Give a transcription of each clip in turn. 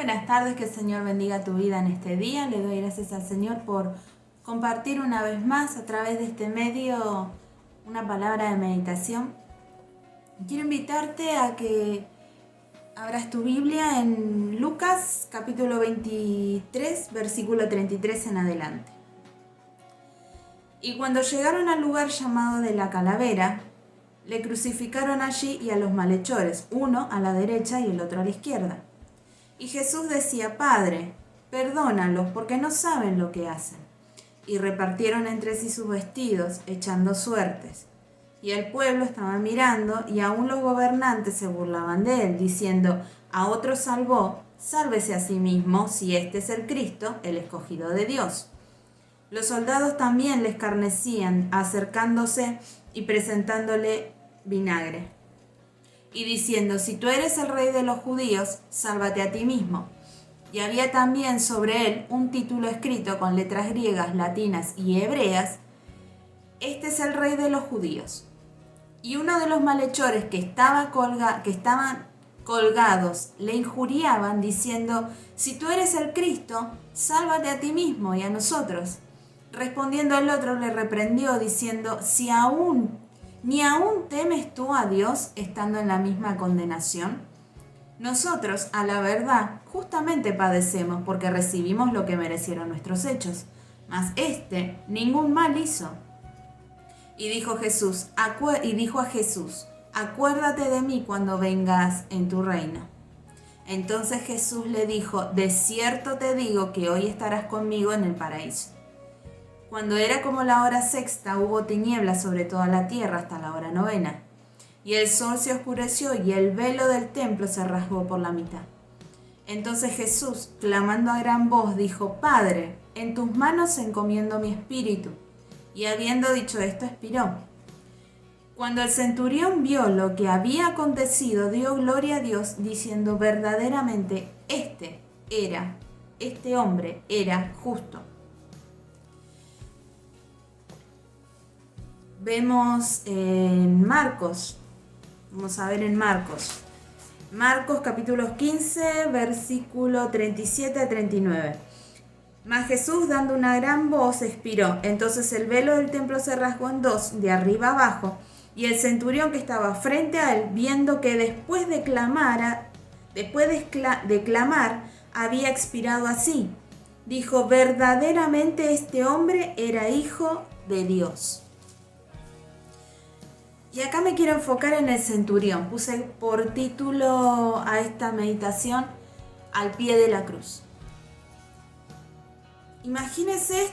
Buenas tardes, que el Señor bendiga tu vida en este día. Le doy gracias al Señor por compartir una vez más a través de este medio una palabra de meditación. Quiero invitarte a que abras tu Biblia en Lucas capítulo 23, versículo 33 en adelante. Y cuando llegaron al lugar llamado de la Calavera, le crucificaron allí y a los malhechores, uno a la derecha y el otro a la izquierda. Y Jesús decía: Padre, perdónalos, porque no saben lo que hacen. Y repartieron entre sí sus vestidos, echando suertes. Y el pueblo estaba mirando, y aún los gobernantes se burlaban de él, diciendo: a otro salvó, sálvese a sí mismo, si este es el Cristo, el escogido de Dios. Los soldados también le escarnecían, acercándose y presentándole vinagre, y diciendo: si tú eres el rey de los judíos, sálvate a ti mismo. Y había también sobre él un título escrito con letras griegas, latinas y hebreas: este es el rey de los judíos. Y uno de los malhechores que estaban colgados le injuriaban, diciendo: si tú eres el Cristo, sálvate a ti mismo y a nosotros. Respondiendo el otro le reprendió, diciendo: ¿Ni aún temes tú a Dios, estando en la misma condenación? Nosotros, a la verdad, justamente padecemos, porque recibimos lo que merecieron nuestros hechos. Mas éste ningún mal hizo. Y dijo a Jesús: acuérdate de mí cuando vengas en tu reino. Entonces Jesús le dijo: de cierto te digo que hoy estarás conmigo en el paraíso. Cuando era como la hora sexta, hubo tinieblas sobre toda la tierra hasta la hora novena. Y el sol se oscureció y el velo del templo se rasgó por la mitad. Entonces Jesús, clamando a gran voz, dijo: Padre, en tus manos encomiendo mi espíritu. Y habiendo dicho esto, expiró. Cuando el centurión vio lo que había acontecido, dio gloria a Dios, diciendo: verdaderamente este hombre era justo. Vemos en Marcos, vamos a ver en Marcos capítulo 15, versículo 37 a 39. Mas Jesús, dando una gran voz, expiró. Entonces el velo del templo se rasgó en dos, de arriba abajo, y el centurión que estaba frente a él, viendo que después de clamar había expirado así, dijo: verdaderamente este hombre era hijo de Dios. Y acá me quiero enfocar en el centurión. Puse por título a esta meditación: al pie de la cruz. Imagínense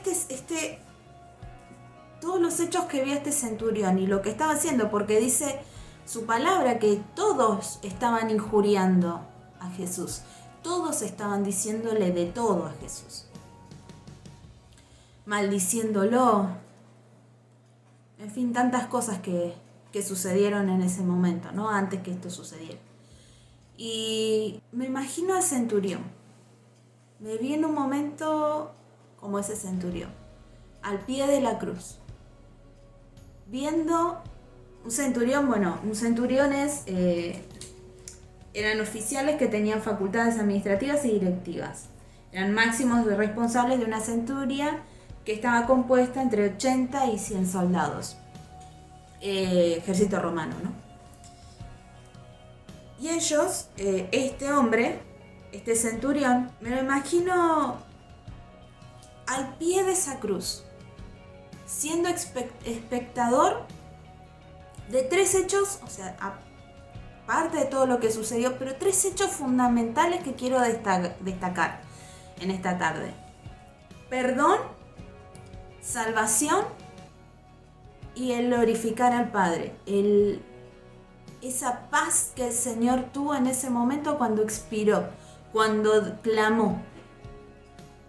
todos los hechos que vio este centurión y lo que estaba haciendo, porque dice su palabra que todos estaban injuriando a Jesús. Todos estaban diciéndole de todo a Jesús, maldiciéndolo. En fin, tantas cosas que sucedieron en ese momento, ¿no? Antes que esto sucediera. Y me imagino al centurión. Me vi en un momento como ese centurión, al pie de la cruz, viendo un centurión. Bueno, un centurión eran oficiales que tenían facultades administrativas y directivas. Eran máximos responsables de una centuria que estaba compuesta entre 80 y 100 soldados. Ejército romano, ¿no? Y ellos, este hombre, este centurión, me lo imagino al pie de esa cruz, siendo espectador de tres hechos, o sea, aparte de todo lo que sucedió, pero tres hechos fundamentales que quiero destacar en esta tarde: perdón, salvación y el glorificar al Padre. Esa paz que el Señor tuvo en ese momento cuando expiró, cuando clamó.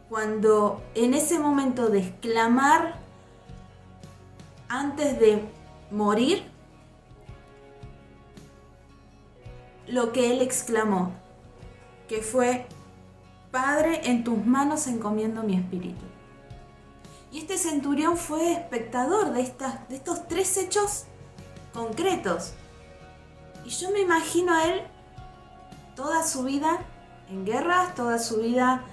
Cuando en ese momento de exclamar, antes de morir, lo que él exclamó, que fue: Padre, en tus manos encomiendo mi espíritu. Y este centurión fue espectador de estos tres hechos concretos. Y yo me imagino a él toda su vida en guerras, toda su vida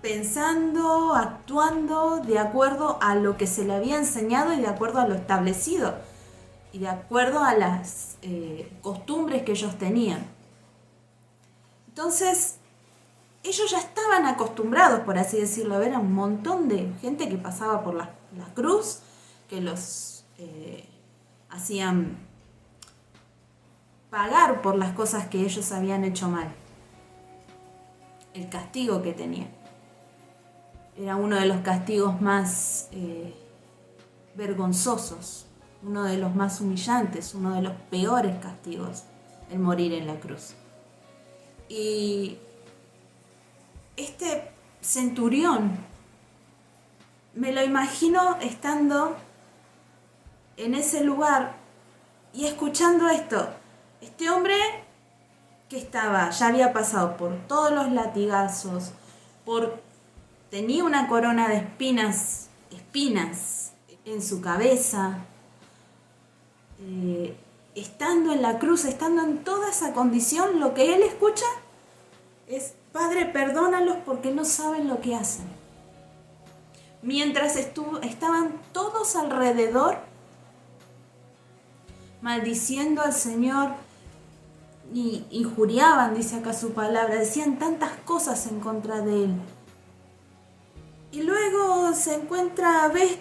pensando, actuando de acuerdo a lo que se le había enseñado y de acuerdo a lo establecido y de acuerdo a las costumbres que ellos tenían. Entonces, ellos ya estaban acostumbrados, por así decirlo, a ver a un montón de gente que pasaba por la cruz, que los hacían pagar por las cosas que ellos habían hecho mal. El castigo que tenían era uno de los castigos más vergonzosos, uno de los más humillantes, uno de los peores castigos, el morir en la cruz. Y este centurión, me lo imagino estando en ese lugar y escuchando esto. Este hombre que ya había pasado por todos los latigazos, tenía una corona de espinas en su cabeza, estando en la cruz, estando en toda esa condición, lo que él escucha es: Padre, perdónalos porque no saben lo que hacen. Mientras estaban todos alrededor maldiciendo al Señor y injuriaban, dice acá su palabra, decían tantas cosas en contra de él. Y luego ve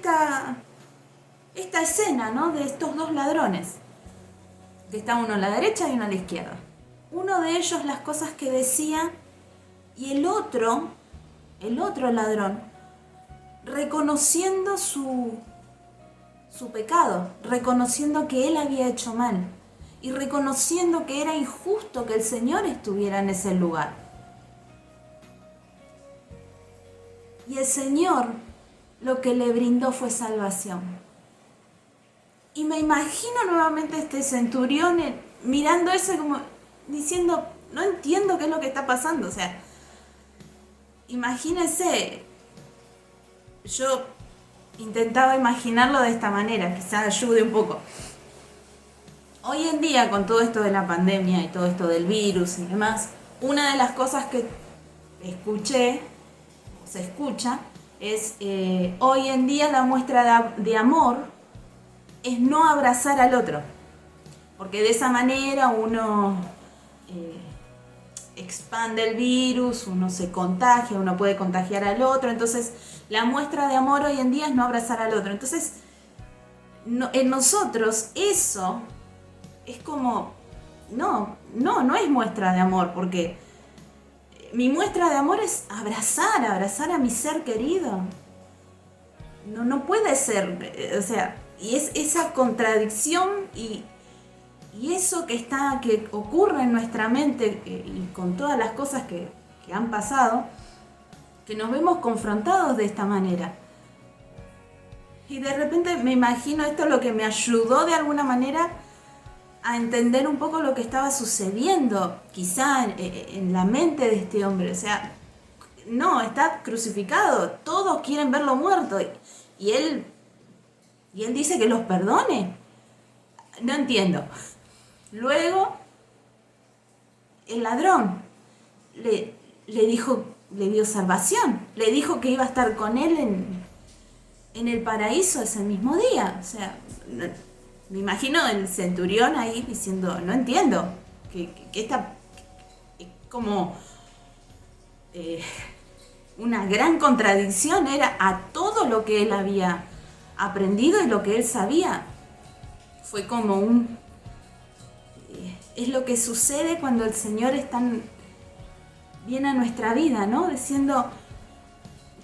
esta escena, ¿no?, de estos dos ladrones, que está uno a la derecha y uno a la izquierda. Uno de ellos las cosas que decía, y el otro ladrón, reconociendo su pecado, reconociendo que él había hecho mal y reconociendo que era injusto que el Señor estuviera en ese lugar. Y el Señor lo que le brindó fue salvación. Y me imagino nuevamente este centurión mirando eso como diciendo: no entiendo qué es lo que está pasando. O sea, imagínense, yo intentaba imaginarlo de esta manera, quizás ayude un poco. Hoy en día, con todo esto de la pandemia y todo esto del virus y demás, una de las cosas que se escucha, es hoy en día la muestra de amor es no abrazar al otro, porque de esa manera uno expande el virus, uno se contagia, uno puede contagiar al otro. Entonces la muestra de amor hoy en día es no abrazar al otro. Entonces en nosotros eso es como, no es muestra de amor, porque mi muestra de amor es abrazar a mi ser querido. No puede ser, o sea, y es esa contradicción y eso que ocurre en nuestra mente y con todas las cosas que han pasado, que nos vemos confrontados de esta manera. Y de repente me imagino, esto lo que me ayudó de alguna manera a entender un poco lo que estaba sucediendo, quizá en la mente de este hombre. O sea, no, está crucificado, todos quieren verlo muerto, y él dice que los perdone. No entiendo. Luego, el ladrón le dio salvación, le dijo que iba a estar con él en el paraíso ese mismo día. O sea, me imagino el centurión ahí diciendo: no entiendo, que esta es como una gran contradicción, era a todo lo que él había aprendido y lo que él sabía. Fue como es lo que sucede cuando el Señor viene a nuestra vida, ¿no? Diciendo: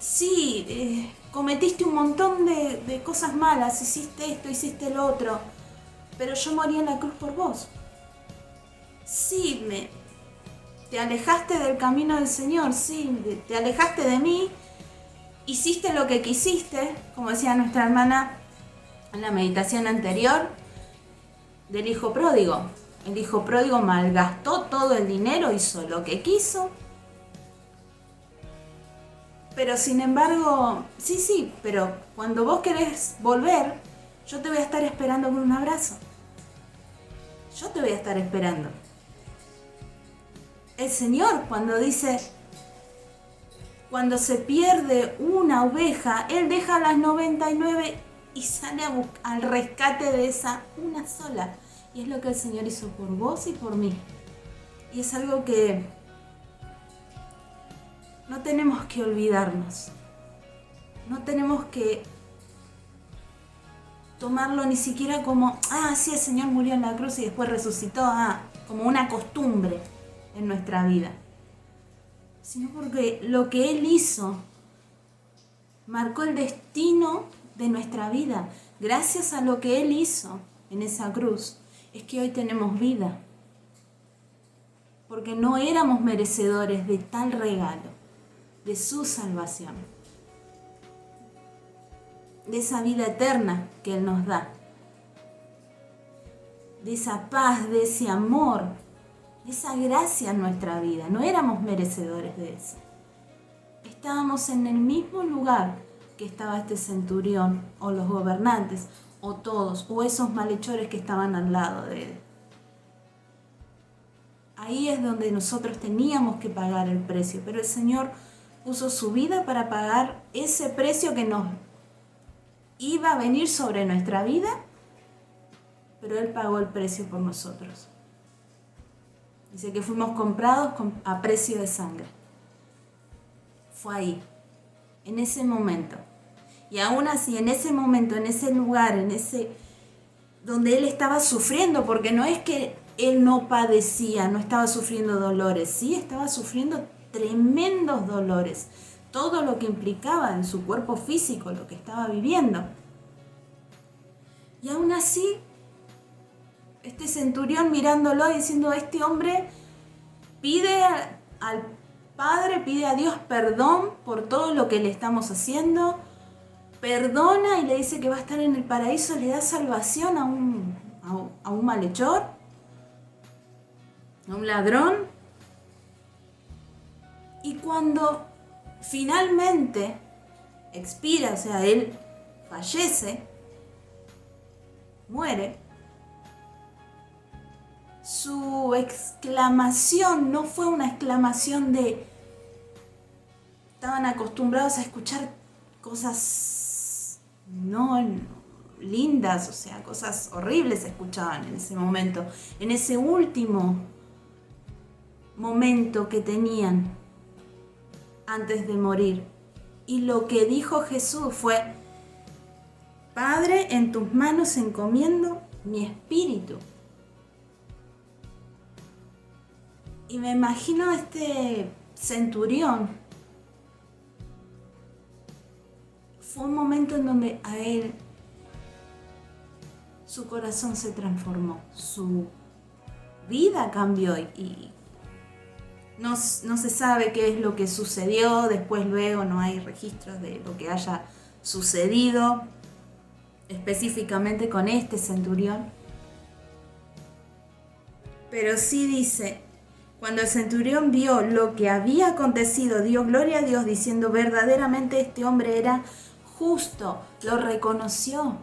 sí, cometiste un montón de cosas malas, hiciste esto, hiciste lo otro, pero yo morí en la cruz por vos. Sí, te alejaste del camino del Señor, sí, te alejaste de mí, hiciste lo que quisiste, como decía nuestra hermana en la meditación anterior, del hijo pródigo. El hijo pródigo malgastó todo el dinero, hizo lo que quiso, pero sin embargo, sí, pero cuando vos querés volver, yo te voy a estar esperando con un abrazo. Yo te voy a estar esperando. el Señor cuando dice, cuando se pierde una oveja, Él deja las 99 y sale al rescate de esa una sola. Y es lo que el Señor hizo por vos y por mí. Y es algo que no tenemos que olvidarnos. No tenemos que tomarlo ni siquiera como, sí, el Señor murió en la cruz y después resucitó, como una costumbre en nuestra vida. Sino porque lo que Él hizo marcó el destino de nuestra vida. Gracias a lo que Él hizo en esa cruz, es que hoy tenemos vida. Porque no éramos merecedores de tal regalo, de su salvación, de esa vida eterna que Él nos da, de esa paz, de ese amor, de esa gracia en nuestra vida. No éramos merecedores de eso. Estábamos en el mismo lugar que estaba este centurión, o los gobernantes, o todos, o esos malhechores que estaban al lado de Él. Ahí es donde nosotros teníamos que pagar el precio, pero el Señor puso su vida para pagar ese precio que nos iba a venir sobre nuestra vida, pero Él pagó el precio por nosotros. Dice que fuimos comprados a precio de sangre. Fue ahí, en ese momento. Y aún así, en ese momento, en ese lugar, donde Él estaba sufriendo, porque no es que Él no padecía, no estaba sufriendo dolores, sí, estaba sufriendo tremendos dolores, todo lo que implicaba en su cuerpo físico, lo que estaba viviendo. Y aún así, este centurión mirándolo y diciendo, este hombre pide al Padre, pide a Dios perdón por todo lo que le estamos haciendo, perdona y le dice que va a estar en el paraíso, le da salvación a un malhechor, a un ladrón. Y cuando finalmente expira, o sea, él fallece, muere, su exclamación no fue una exclamación de... Estaban acostumbrados a escuchar cosas no lindas, o sea, cosas horribles se escuchaban en ese momento, en ese último momento que tenían antes de morir. Y lo que dijo Jesús fue, Padre, en tus manos encomiendo mi espíritu. Y me imagino a este centurión. Fue un momento en donde a él su corazón se transformó, su vida cambió y no se sabe qué es lo que sucedió. Después, luego, no hay registros de lo que haya sucedido específicamente con este centurión. Pero sí dice, cuando el centurión vio lo que había acontecido, dio gloria a Dios diciendo, verdaderamente este hombre era justo. Lo reconoció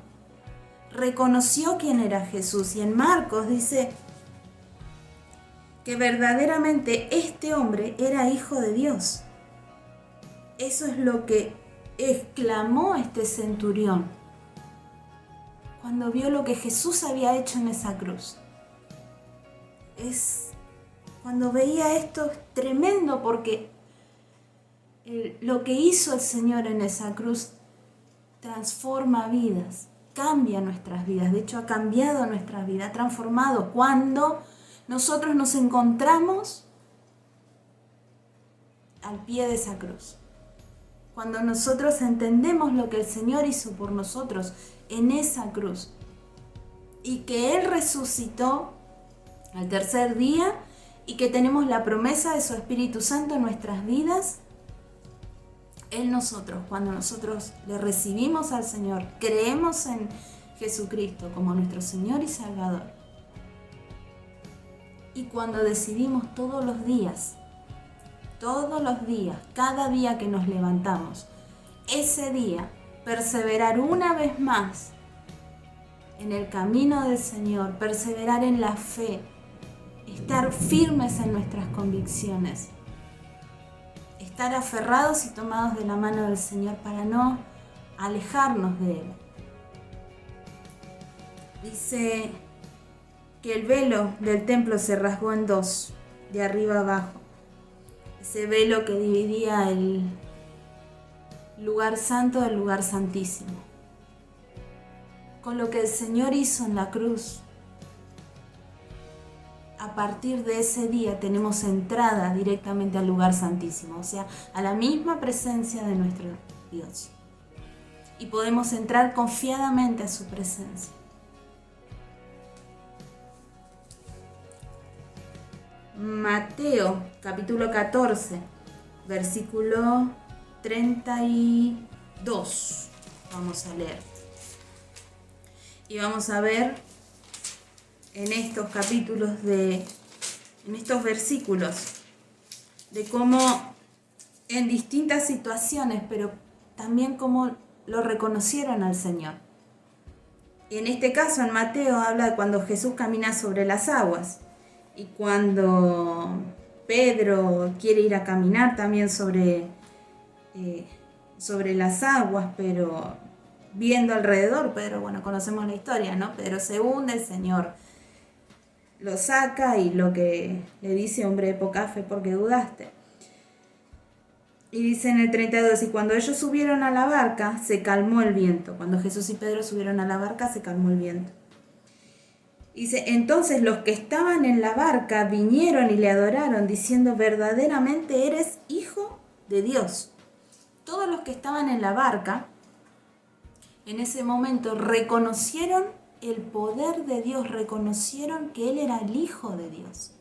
quién era Jesús. Y en Marcos dice que verdaderamente este hombre era hijo de Dios. Eso es lo que exclamó este centurión cuando vio lo que Jesús había hecho en esa cruz. Cuando veía esto es tremendo, porque lo que hizo el Señor en esa cruz transforma vidas, cambia nuestras vidas. De hecho, ha cambiado nuestras vidas, ha transformado. Cuando nosotros nos encontramos al pie de esa cruz, cuando nosotros entendemos lo que el Señor hizo por nosotros en esa cruz y que Él resucitó al tercer día y que tenemos la promesa de su Espíritu Santo en nuestras vidas, cuando nosotros le recibimos al Señor, creemos en Jesucristo como nuestro Señor y Salvador, y cuando decidimos todos los días, cada día que nos levantamos, ese día, perseverar una vez más en el camino del Señor, perseverar en la fe, estar firmes en nuestras convicciones, estar aferrados y tomados de la mano del Señor para no alejarnos de Él. Dice que el velo del templo se rasgó en dos, de arriba abajo. Ese velo que dividía el lugar santo del lugar santísimo. Con lo que el Señor hizo en la cruz, a partir de ese día tenemos entrada directamente al lugar santísimo, o sea, a la misma presencia de nuestro Dios. Y podemos entrar confiadamente a su presencia. Mateo, capítulo 14, versículo 32. Vamos a leer. Y vamos a ver en estos capítulos, en estos versículos, de cómo en distintas situaciones, pero también cómo lo reconocieron al Señor. En este caso, en Mateo, habla de cuando Jesús camina sobre las aguas. Y cuando Pedro quiere ir a caminar también sobre las aguas, pero viendo alrededor, Pedro, bueno, conocemos la historia, ¿no? Pedro se hunde, el Señor lo saca y lo que le dice: hombre de poca fe, ¿por qué dudaste? Y dice en el 32, y cuando ellos subieron a la barca, se calmó el viento. Cuando Jesús y Pedro subieron a la barca, se calmó el viento. Dice, entonces los que estaban en la barca vinieron y le adoraron, diciendo, verdaderamente eres hijo de Dios. Todos los que estaban en la barca, en ese momento, reconocieron el poder de Dios, reconocieron que Él era el Hijo de Dios.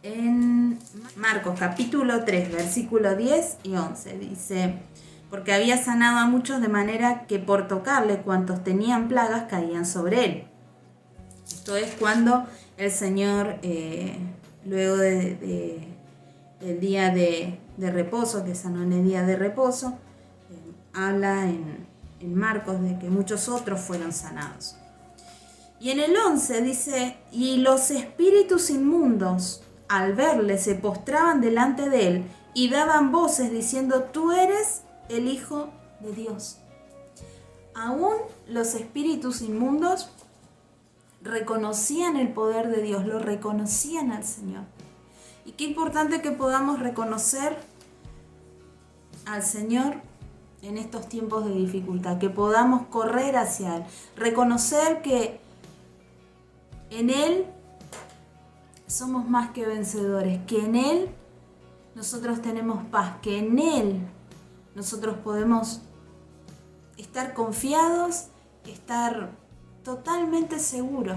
En Marcos capítulo 3, versículo 10 y 11, dice, porque había sanado a muchos de manera que por tocarle cuantos tenían plagas caían sobre él. Esto es cuando el Señor, luego del día de reposo, que sanó en el día de reposo, habla en Marcos de que muchos otros fueron sanados. Y en el 11 dice, y los espíritus inmundos al verle se postraban delante de él y daban voces diciendo, tú eres el Hijo de Dios. Aún los espíritus inmundos reconocían el poder de Dios, lo reconocían al Señor. Y qué importante que podamos reconocer al Señor en estos tiempos de dificultad, que podamos correr hacia Él, reconocer que en Él somos más que vencedores, que en Él nosotros tenemos paz, que en Él nosotros podemos estar confiados, estar totalmente seguros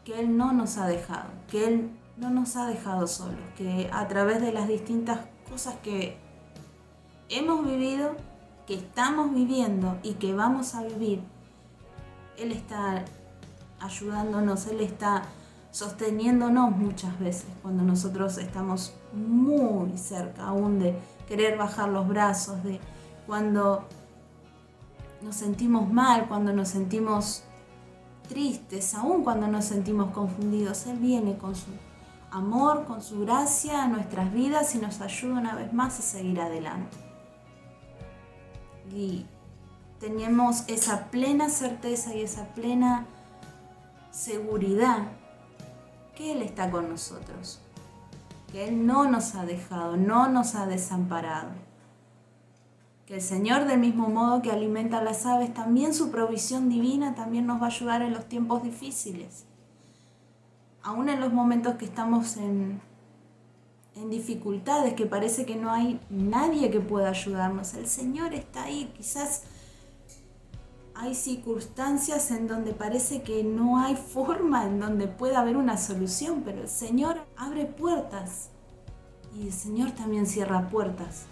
que Él no nos ha dejado, que Él no nos ha dejado solos, que a través de las distintas cosas que hemos vivido, que estamos viviendo y que vamos a vivir, Él está ayudándonos, Él está sosteniéndonos muchas veces cuando nosotros estamos muy cerca aún de querer bajar los brazos, de cuando nos sentimos mal, cuando nos sentimos tristes, aún cuando nos sentimos confundidos. Él viene con su amor, con su gracia a nuestras vidas y nos ayuda una vez más a seguir adelante. Y tenemos esa plena certeza y esa plena seguridad que Él está con nosotros, que Él no nos ha dejado, no nos ha desamparado, que el Señor, del mismo modo que alimenta a las aves, también su provisión divina también nos va a ayudar en los tiempos difíciles, aún en los momentos que estamos en dificultades, que parece que no hay nadie que pueda ayudarnos. El Señor está ahí. Quizás hay circunstancias en donde parece que no hay forma, en donde pueda haber una solución, pero el Señor abre puertas y el Señor también cierra puertas,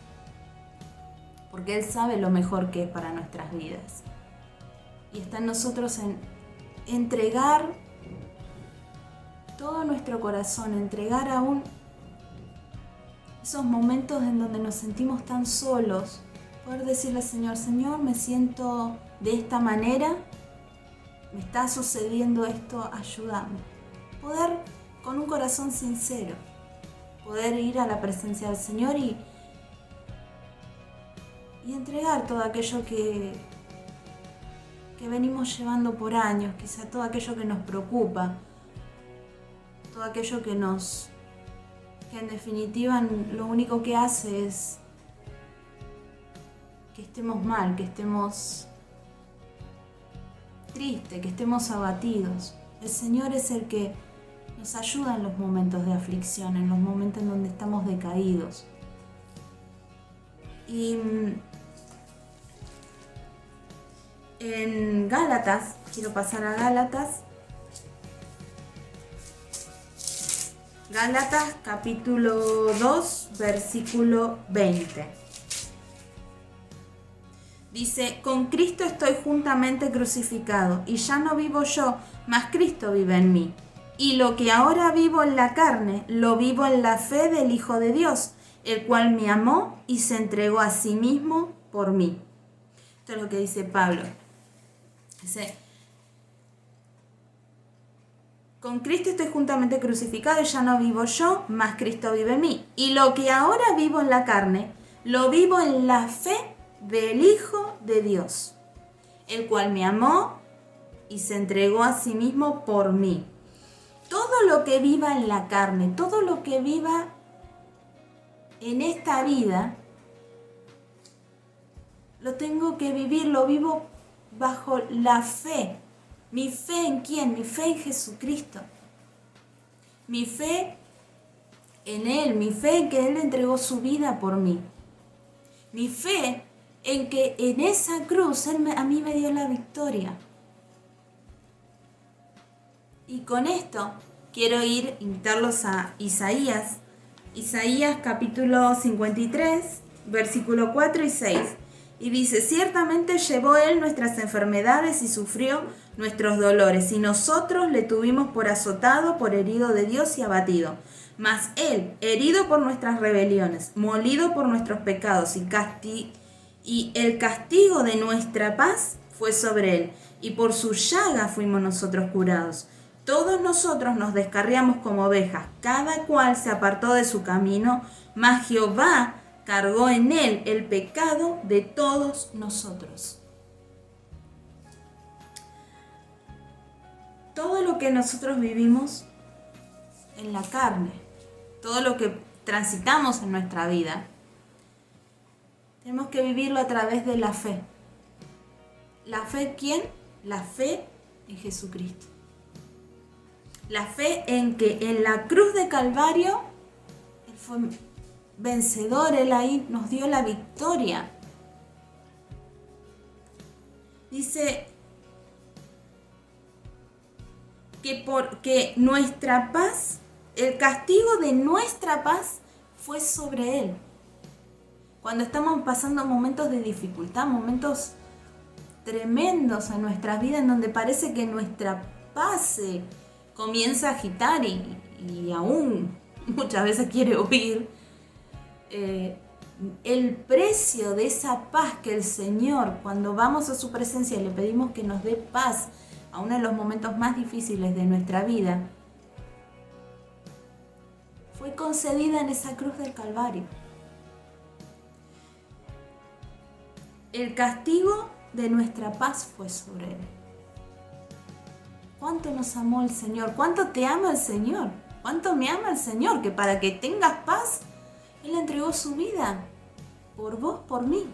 porque Él sabe lo mejor que es para nuestras vidas. Y está en nosotros en entregar todo nuestro corazón, entregar aún esos momentos en donde nos sentimos tan solos, poder decirle al Señor, Señor, me siento de esta manera me está sucediendo esto, ayúdame. Poder, con un corazón sincero, poder ir a la presencia del Señor y entregar todo aquello que venimos llevando por años, quizá todo aquello que nos preocupa, todo aquello que en definitiva lo único que hace es que estemos mal, que estemos tristes, que estemos abatidos. El Señor es el que nos ayuda en los momentos de aflicción, en los momentos en donde estamos decaídos. Y en Gálatas, quiero pasar a Gálatas. Gálatas capítulo 2, versículo 20. Dice, con Cristo estoy juntamente crucificado, y ya no vivo yo, mas Cristo vive en mí. Y lo que ahora vivo en la carne, lo vivo en la fe del Hijo de Dios, el cual me amó y se entregó a sí mismo por mí. Esto es lo que dice Pablo. Dice, con Cristo estoy juntamente crucificado y ya no vivo yo, mas Cristo vive en mí. Y lo que ahora vivo en la carne, lo vivo en la fe del Hijo de Dios, el cual me amó y se entregó a sí mismo por mí. Todo lo que viva en la carne, todo lo que viva en esta vida, lo tengo que vivir, lo vivo bajo la fe. ¿Mi fe en quién? Mi fe en Jesucristo. Mi fe en Él, mi fe en que Él entregó su vida por mí. Mi fe en que en esa cruz Él a mí me dio la victoria. Y con esto quiero invitarlos a Isaías. Isaías capítulo 53, versículo 4 y 6. Y dice, ciertamente llevó Él nuestras enfermedades y sufrió nuestros dolores, y nosotros le tuvimos por azotado, por herido de Dios y abatido. Mas Él, herido por nuestras rebeliones, molido por nuestros pecados, y el castigo de nuestra paz fue sobre Él, y por su llaga fuimos nosotros curados. Todos nosotros nos descarriamos como ovejas, cada cual se apartó de su camino, mas Jehová cargó en Él el pecado de todos nosotros. Todo lo que nosotros vivimos en la carne, todo lo que transitamos en nuestra vida, tenemos que vivirlo a través de la fe. ¿La fe en quién? La fe en Jesucristo. La fe en que en la cruz de Calvario Él fue vencedor, Él ahí nos dio la victoria. Dice que porque nuestra paz, el castigo de nuestra paz fue sobre Él. Cuando estamos pasando momentos de dificultad, momentos tremendos en nuestras vidas en donde parece que nuestra paz se comienza a agitar y aún muchas veces quiere huir, el precio de esa paz que el Señor, cuando vamos a su presencia y le pedimos que nos dé paz a uno de los momentos más difíciles de nuestra vida, fue concedida en esa cruz del Calvario. El castigo de nuestra paz fue sobre Él. ¿Cuánto nos amó el Señor? ¿Cuánto te ama el Señor? ¿Cuánto me ama el Señor? Que para que tengas paz, Él entregó su vida por vos, por mí.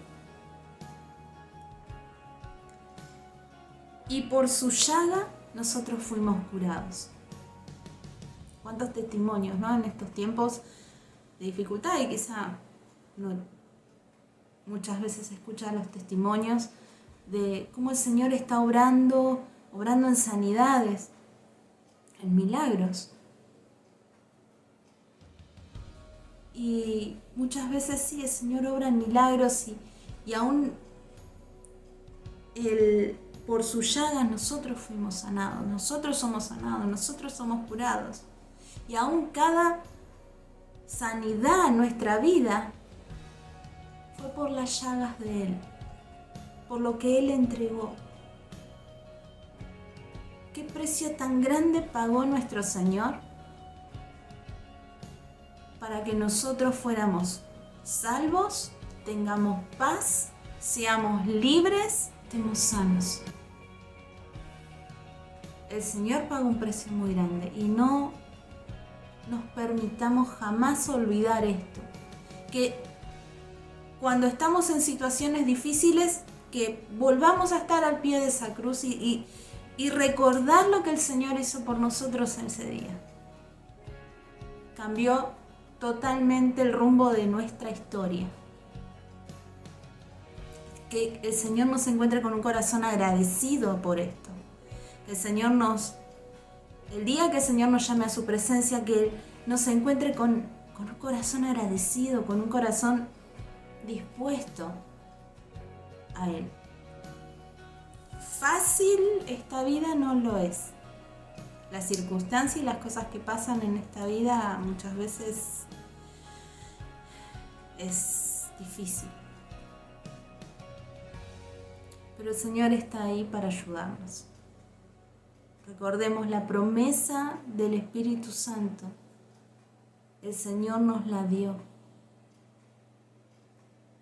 Y por su llaga nosotros fuimos curados. ¿Cuántos testimonios, ¿no? En estos tiempos de dificultad, y quizá muchas veces se escuchan los testimonios de cómo el Señor está obrando en sanidades, en milagros. Y muchas veces sí, el Señor obra en milagros y aún por su llaga nosotros fuimos sanados, nosotros somos sanados, nosotros somos curados. Y aún cada sanidad en nuestra vida fue por las llagas de Él, por lo que Él entregó. ¿Qué precio tan grande pagó nuestro Señor para que nosotros fuéramos salvos, tengamos paz, seamos libres, estemos sanos? El Señor pagó un precio muy grande y no nos permitamos jamás olvidar esto. Que cuando estamos en situaciones difíciles, que volvamos a estar al pie de esa cruz y recordar lo que el Señor hizo por nosotros ese día. Cambió totalmente el rumbo de nuestra historia. Que el Señor nos encuentre con un corazón agradecido por esto. Que el día que el Señor nos llame a su presencia, que Él nos encuentre con un corazón agradecido, con un corazón dispuesto a Él. Fácil esta vida no lo es. Las circunstancias y las cosas que pasan en esta vida muchas veces es difícil. Pero el Señor está ahí para ayudarnos. Recordemos la promesa del Espíritu Santo. El Señor nos la dio.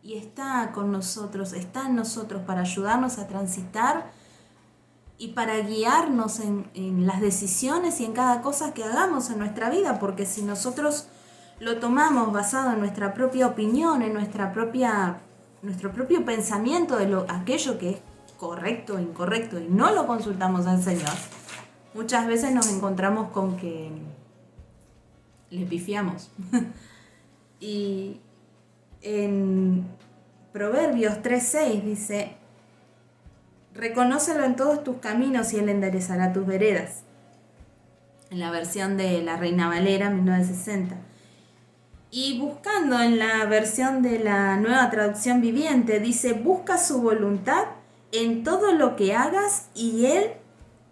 Y está con nosotros, está en nosotros para ayudarnos a transitar y para guiarnos en las decisiones y en cada cosa que hagamos en nuestra vida. Porque si nosotros lo tomamos basado en nuestra propia opinión, en nuestro propio pensamiento de aquello que es correcto o incorrecto y no lo consultamos al Señor, muchas veces nos encontramos con que le pifiamos. Y en Proverbios 3:6 dice: reconócelo en todos tus caminos y Él enderezará tus veredas. En la versión de la Reina Valera 1960. Y buscando en la versión de la Nueva Traducción Viviente, dice: busca su voluntad en todo lo que hagas y Él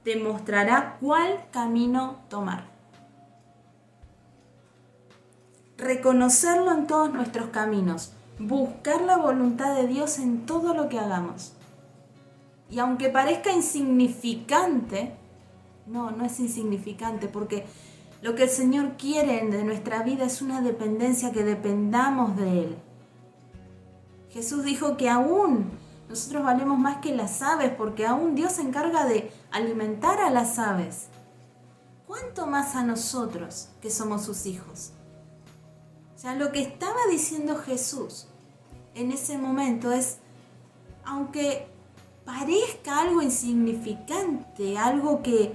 te mostrará cuál camino tomar. Reconocerlo en todos nuestros caminos, buscar la voluntad de Dios en todo lo que hagamos. Y aunque parezca insignificante, no es insignificante, porque lo que el Señor quiere de nuestra vida es una dependencia, que dependamos de Él. Jesús dijo que aún nosotros valemos más que las aves, porque aún Dios se encarga de alimentar a las aves. ¿Cuánto más a nosotros que somos sus hijos? O sea, lo que estaba diciendo Jesús en ese momento es, aunque parezca algo insignificante, algo que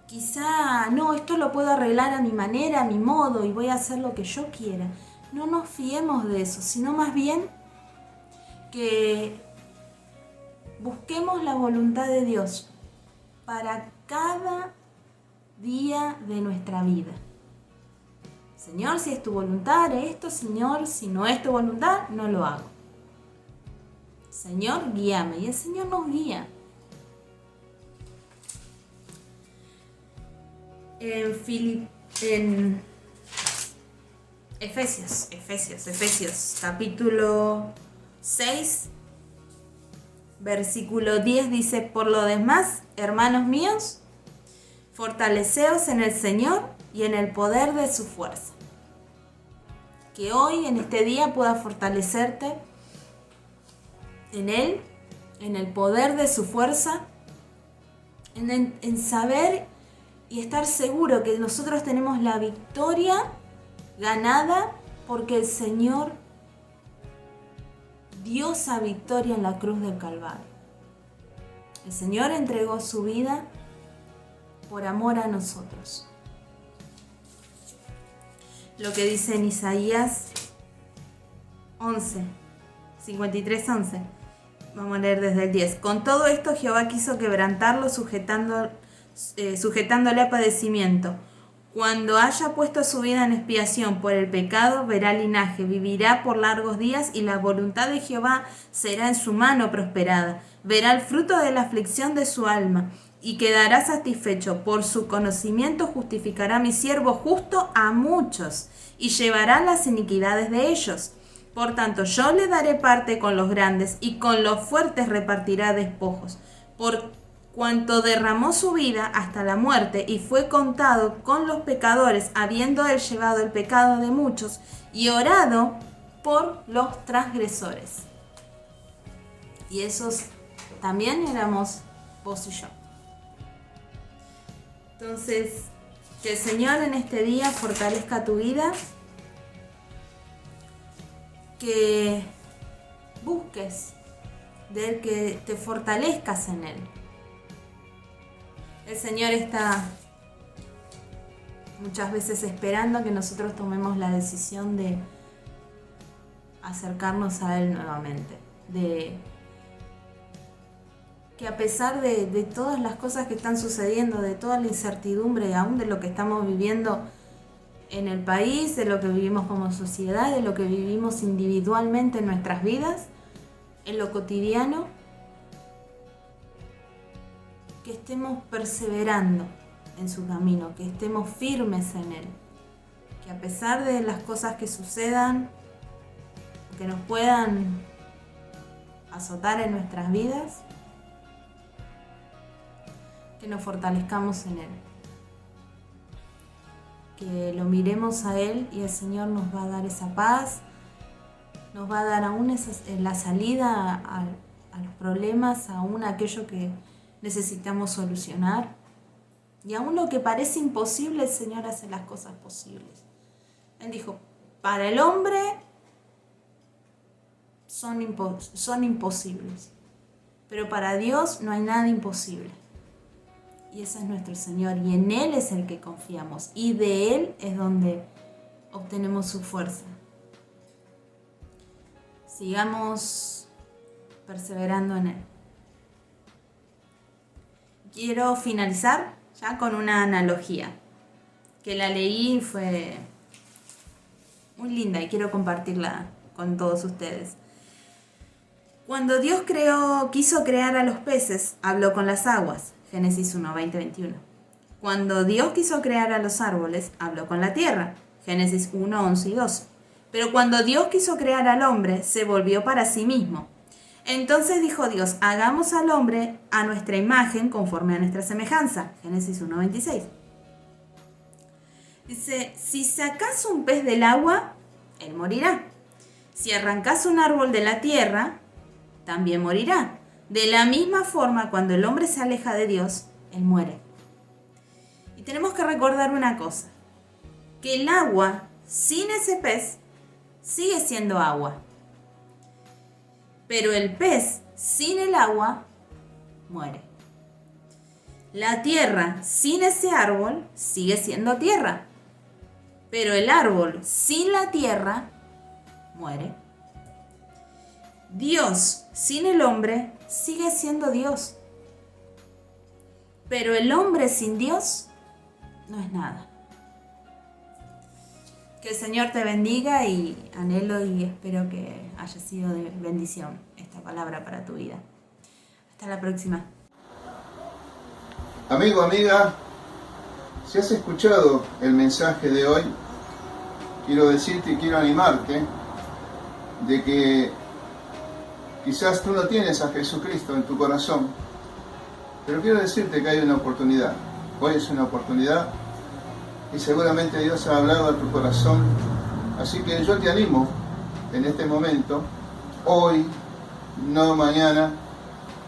quizá, no, esto lo puedo arreglar a mi manera, a mi modo, y voy a hacer lo que yo quiera. No nos fiemos de eso, sino más bien que busquemos la voluntad de Dios para cada día de nuestra vida. Señor, si es tu voluntad, haré esto. Señor, si no es tu voluntad, no lo hago. Señor, guíame. Y el Señor nos guía. En Efesios, capítulo 6, versículo 10 dice: por lo demás, hermanos míos, fortaleceos en el Señor y en el poder de su fuerza. Que hoy, en este día, pueda fortalecerte en Él, en el poder de su fuerza, en saber y estar seguro que nosotros tenemos la victoria ganada, porque el Señor dio esa victoria en la cruz del Calvario. El Señor entregó su vida por amor a nosotros. Lo que dice en Isaías 53:11. Vamos a leer desde el 10. Con todo esto Jehová quiso quebrantarlo, sujetándole a padecimiento. Cuando haya puesto su vida en expiación por el pecado, verá linaje, vivirá por largos días, y la voluntad de Jehová será en su mano prosperada. Verá el fruto de la aflicción de su alma, y quedará satisfecho. Por su conocimiento justificará mi siervo justo a muchos, y llevará las iniquidades de ellos. Por tanto, yo le daré parte con los grandes, y con los fuertes repartirá despojos. Por cuanto derramó su vida hasta la muerte y fue contado con los pecadores, habiendo él llevado el pecado de muchos y orado por los transgresores. Y esos también éramos vos y yo. Entonces, que el Señor en este día fortalezca tu vida, que busques de Él, que te fortalezcas en Él. El Señor está muchas veces esperando que nosotros tomemos la decisión de acercarnos a Él nuevamente, de que a pesar de todas las cosas que están sucediendo, de toda la incertidumbre, aún de lo que estamos viviendo en el país, de lo que vivimos como sociedad, de lo que vivimos individualmente en nuestras vidas, en lo cotidiano, que estemos perseverando en su camino, que estemos firmes en Él, que a pesar de las cosas que sucedan, que nos puedan azotar en nuestras vidas, que nos fortalezcamos en Él, que lo miremos a Él y el Señor nos va a dar esa paz, nos va a dar aún la salida a los problemas, aún aquello que necesitamos solucionar. Y aún lo que parece imposible, el Señor hace las cosas posibles. Él dijo, para el hombre son imposibles, pero para Dios no hay nada imposible. Y ese es nuestro Señor, y en Él es el que confiamos, y de Él es donde obtenemos su fuerza. Sigamos perseverando en Él. Quiero finalizar ya con una analogía, que la leí y fue muy linda y quiero compartirla con todos ustedes. Cuando Dios quiso crear a los peces, habló con las aguas. Génesis 1, 20, 21. Cuando Dios quiso crear a los árboles, habló con la tierra. Génesis 1, 11 y 12. Pero cuando Dios quiso crear al hombre, se volvió para sí mismo. Entonces dijo Dios, hagamos al hombre a nuestra imagen conforme a nuestra semejanza. Génesis 1, 26. Dice, si sacas un pez del agua, él morirá. Si arrancas un árbol de la tierra, también morirá. De la misma forma, cuando el hombre se aleja de Dios, él muere. Y tenemos que recordar una cosa, que el agua sin ese pez sigue siendo agua. Pero el pez sin el agua muere. La tierra sin ese árbol sigue siendo tierra. Pero el árbol sin la tierra muere. Dios sin el hombre sigue siendo Dios. Pero el hombre sin Dios no es nada. Que el Señor te bendiga y anhelo y espero que haya sido de bendición esta palabra para tu vida. Hasta la próxima. Amigo, amiga, si has escuchado el mensaje de hoy, quiero decirte y quiero animarte de que quizás tú no tienes a Jesucristo en tu corazón, pero quiero decirte que hay una oportunidad. Hoy es una oportunidad y seguramente Dios ha hablado a tu corazón. Así que yo te animo en este momento, hoy, no mañana,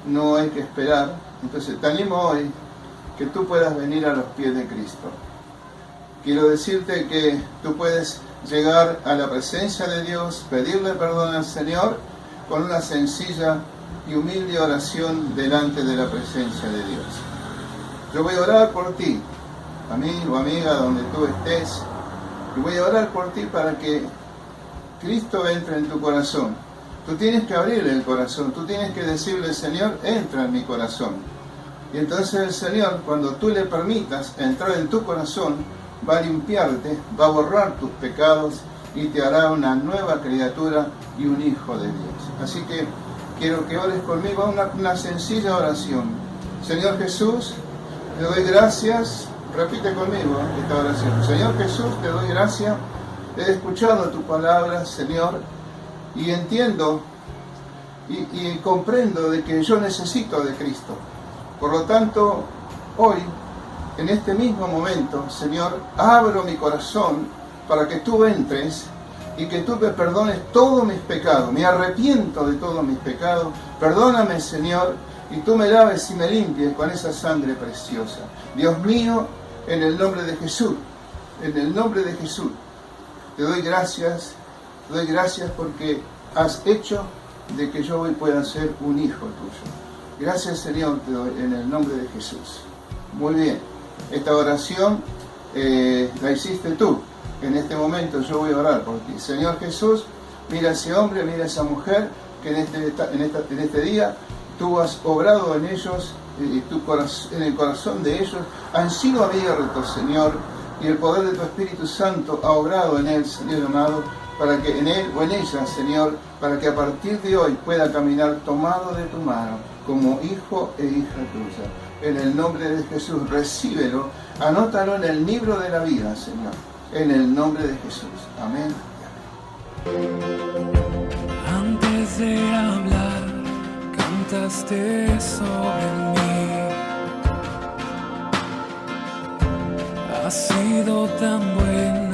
no hay que esperar. Entonces te animo hoy que tú puedas venir a los pies de Cristo. Quiero decirte que tú puedes llegar a la presencia de Dios, pedirle perdón al Señor con una sencilla y humilde oración delante de la presencia de Dios. Yo voy a orar por ti, amigo, amiga, donde tú estés, y voy a orar por ti para que Cristo entre en tu corazón. Tú tienes que abrirle el corazón, tú tienes que decirle, Señor, entra en mi corazón. Y entonces el Señor, cuando tú le permitas entrar en tu corazón, va a limpiarte, va a borrar tus pecados y te hará una nueva criatura y un hijo de Dios. Así que quiero que ores conmigo una sencilla oración. Señor Jesús, te doy gracias. Repite conmigo esta oración. Señor Jesús, te doy gracias. He escuchado tu palabra, Señor, y entiendo y comprendo de que yo necesito de Cristo. Por lo tanto, hoy, en este mismo momento, Señor, abro mi corazón para que tú entres y que tú me perdones todos mis pecados. Me arrepiento de todos mis pecados. Perdóname, Señor, y tú me laves y me limpies con esa sangre preciosa. Dios mío, en el nombre de Jesús, en el nombre de Jesús, te doy gracias porque has hecho de que yo hoy pueda ser un hijo tuyo. Gracias, Señor, te doy en el nombre de Jesús. Muy bien, esta oración la hiciste tú. En este momento yo voy a orar por ti. Señor Jesús, mira a ese hombre, mira a esa mujer que en este día tú has obrado en ellos, en el corazón de ellos, han sido abiertos, Señor, y el poder de tu Espíritu Santo ha obrado en él, Señor amado, para que en él o en ella, Señor, para que a partir de hoy pueda caminar tomado de tu mano, como hijo e hija tuya. En el nombre de Jesús, recíbelo, anótalo en el libro de la vida, Señor. En el nombre de Jesús. Amén. Antes de hablar, cantaste sobre mí. Has sido tan bueno.